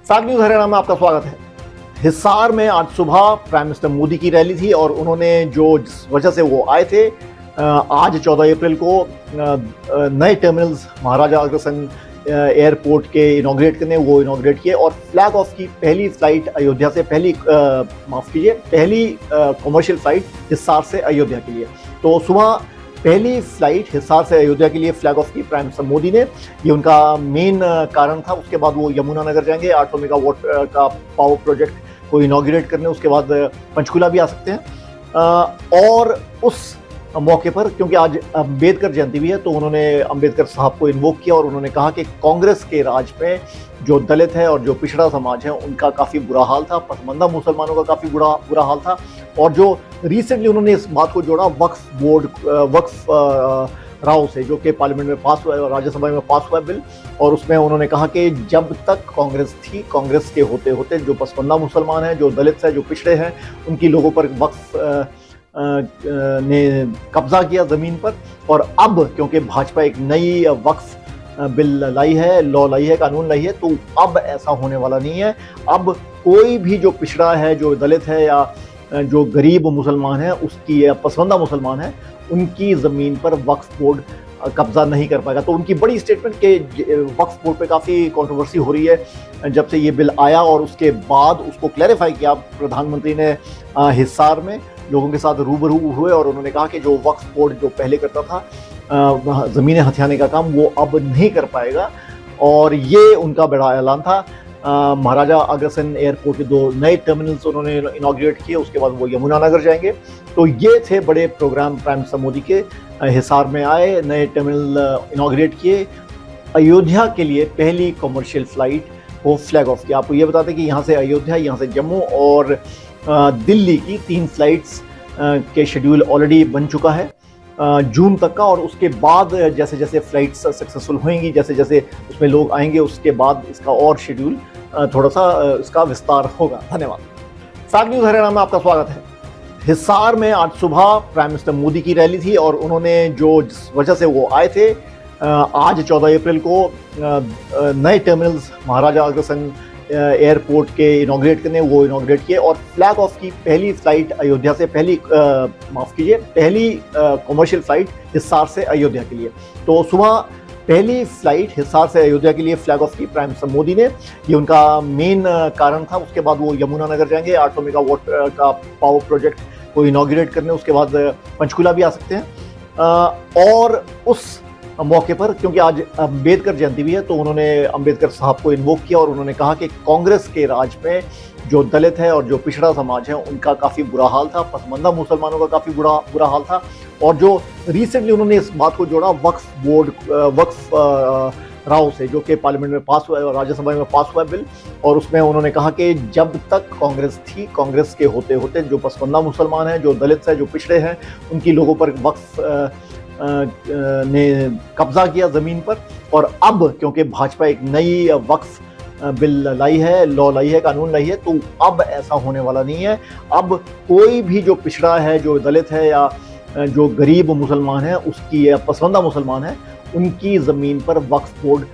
Fact news Haryana में आपका स्वागत है। हिसार में आज सुबह प्राइम मिनिस्टर मोदी की रैली थी और उन्होंने जिस वजह से वो आए थे, आज 14 अप्रैल को नए टर्मिनल्स महाराजा अग्रसेन एयरपोर्ट के इनॉग्रेट करने, वो इनॉग्रेट किए और फ्लैग ऑफ की पहली फ्लाइट अयोध्या से पहली कमर्शियल फ्लाइट हिसार से अयोध्या के लिए। तो सुबह पहली फ्लाइट हिसार से अयोध्या के लिए फ्लैग ऑफ की प्राइम मिनिस्टर मोदी ने, ये उनका मेन कारण था। उसके बाद वो यमुनानगर जाएंगे 800 मेगावाट का पावर प्रोजेक्ट को इनॉग्रेट करने, उसके बाद पंचकुला भी आ सकते हैं। और उस मौके पर क्योंकि आज अंबेडकर जयंती भी है, तो उन्होंने अंबेडकर साहब को इन्वोक किया और उन्होंने कहा कि कांग्रेस के राज में जो दलित है और जो पिछड़ा समाज है उनका काफ़ी बुरा हाल था, पसमानदा मुसलमानों का काफ़ी बुरा हाल था। और जो रिसेंटली उन्होंने इस बात को जोड़ा वक्फ राव से, जो कि पार्लियामेंट में पास हुआ है और राज्यसभा में पास हुआ है बिल, और उसमें उन्होंने कहा कि जब तक कांग्रेस थी, कांग्रेस के होते होते जो पसमानदा मुसलमान हैं, जो दलित हैं, जो पिछड़े हैं, उनकी लोगों पर वक्फ ने कब्जा किया ज़मीन पर। और अब क्योंकि भाजपा एक नई वक्फ बिल लाई है, लॉ लाई है, कानून लाई है, तो अब ऐसा होने वाला नहीं है। अब कोई भी जो पिछड़ा है, जो दलित है या जो गरीब मुसलमान है, उसकी या पसमानदा मुसलमान है, उनकी ज़मीन पर वक्फ बोर्ड कब्जा नहीं कर पाएगा। तो उनकी बड़ी स्टेटमेंट के वक्फ बोर्ड पे काफ़ी कंट्रोवर्सी हो रही है जब से ये बिल आया, और उसके बाद उसको क्लैरिफाई किया प्रधानमंत्री ने हिसार में लोगों के साथ रूबरू हुए और उन्होंने कहा कि जो वक्फ बोर्ड जो पहले करता था ज़मीनें हथियाने का काम, वो अब नहीं कर पाएगा। और ये उनका बड़ा ऐलान था। महाराजा अग्रसेन एयरपोर्ट के 2 नए टर्मिनल्स उन्होंने इनॉग्रेट किए, उसके बाद वो यमुनानगर जाएंगे। तो ये थे बड़े प्रोग्राम प्राइम मिनिस्टर मोदी के। हिसार में आए, नए टर्मिनल इनॉग्रेट किए, अयोध्या के लिए पहली कमर्शियल फ्लाइट वो फ्लैग ऑफ किया। आपको ये बताते कि यहाँ से अयोध्या, यहाँ से जम्मू और दिल्ली की 3 फ्लाइट्स के शेड्यूल ऑलरेडी बन चुका है जून तक का। और उसके बाद जैसे जैसे फ्लाइट्स सक्सेसफुल होंगी, जैसे जैसे उसमें लोग आएंगे, उसके बाद इसका और शेड्यूल थोड़ा सा इसका विस्तार होगा। धन्यवाद। फैक्ट न्यूज हरियाणा में आपका स्वागत है। हिसार में आज सुबह प्राइम मिनिस्टर मोदी की रैली थी और उन्होंने जिस वजह से वो आए थे, आज 14 अप्रैल को नए टर्मिनल्स महाराजा अग्रसेन एयरपोर्ट के इनॉग्रेट करने, वो इनॉग्रेट किए और फ्लैग ऑफ की पहली फ्लाइट अयोध्या से पहली कमर्शियल फ्लाइट हिसार से अयोध्या के लिए। तो सुबह पहली फ्लाइट हिसार से अयोध्या के लिए फ्लैग ऑफ की प्राइम मिनिस्टर मोदी ने, ये उनका मेन कारण था। उसके बाद वो यमुनानगर जाएंगे 800 मेगावाट का पावर प्रोजेक्ट को इनॉग्रेट करने, उसके बाद पंचकुला भी आ सकते हैं। और उस मौके पर क्योंकि आज अंबेडकर जयंती भी है, तो उन्होंने अंबेडकर साहब को इन्वोक किया और उन्होंने कहा कि कांग्रेस के राज में जो दलित है और जो पिछड़ा समाज है उनका काफ़ी बुरा हाल था, पसमानदा मुसलमानों का काफ़ी बुरा हाल था। और जो रिसेंटली उन्होंने इस बात को जोड़ा वक्फ राव से, जो कि पार्लियामेंट में पास हुआ है और राज्यसभा में पास हुआ है बिल, और उसमें उन्होंने कहा कि जब तक कांग्रेस थी, कांग्रेस के होते होते जो पसमानदा मुसलमान हैं, जो दलित हैं, जो पिछड़े हैं, उनकी लोगों पर वक्फ ने कब्जा किया ज़मीन पर। और अब क्योंकि भाजपा एक नई वक्फ बिल लाई है, लॉ लाई है, कानून लाई है, तो अब ऐसा होने वाला नहीं है। अब कोई भी जो पिछड़ा है, जो दलित है या जो गरीब मुसलमान है, उसकी या पसमानदा मुसलमान है, उनकी ज़मीन पर वक्फ बोर्ड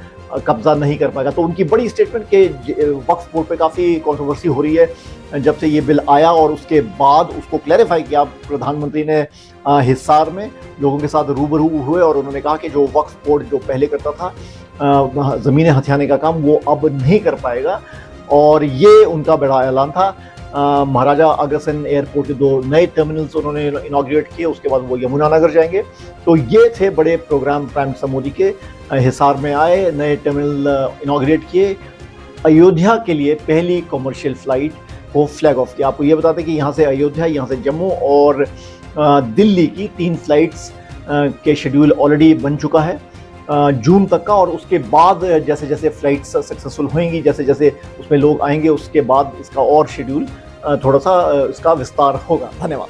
कब्जा नहीं कर पाएगा। तो उनकी बड़ी स्टेटमेंट के वक्फ बोर्ड पे काफ़ी कंट्रोवर्सी हो रही है जब से ये बिल आया, और उसके बाद उसको क्लैरिफाई किया प्रधानमंत्री ने हिसार में लोगों के साथ रूबरू हुए और उन्होंने कहा कि जो वक्फ बोर्ड जो पहले करता था ज़मीनें हथियाने का काम, वो अब नहीं कर पाएगा। और ये उनका बड़ा ऐलान था। महाराजा अग्रसेन एयरपोर्ट के 2 नए टर्मिनल्स उन्होंने इनॉग्रेट किए, उसके बाद वो यमुनानगर जाएंगे। तो ये थे बड़े प्रोग्राम प्राइम मिनिस्टर मोदी के। हिसार में आए, नए टर्मिनल इनॉग्रेट किए, अयोध्या के लिए पहली कमर्शियल फ्लाइट वो फ्लैग ऑफ किया। आपको ये बताते कि यहाँ से अयोध्या, यहाँ से जम्मू और दिल्ली की 3 फ्लाइट्स के शेड्यूल ऑलरेडी बन चुका है जून तक का। और उसके बाद जैसे जैसे फ्लाइट्स सक्सेसफुल होंगी, जैसे जैसे उसमें लोग आएंगे, उसके बाद इसका और शेड्यूल थोड़ा सा इसका विस्तार होगा। धन्यवाद।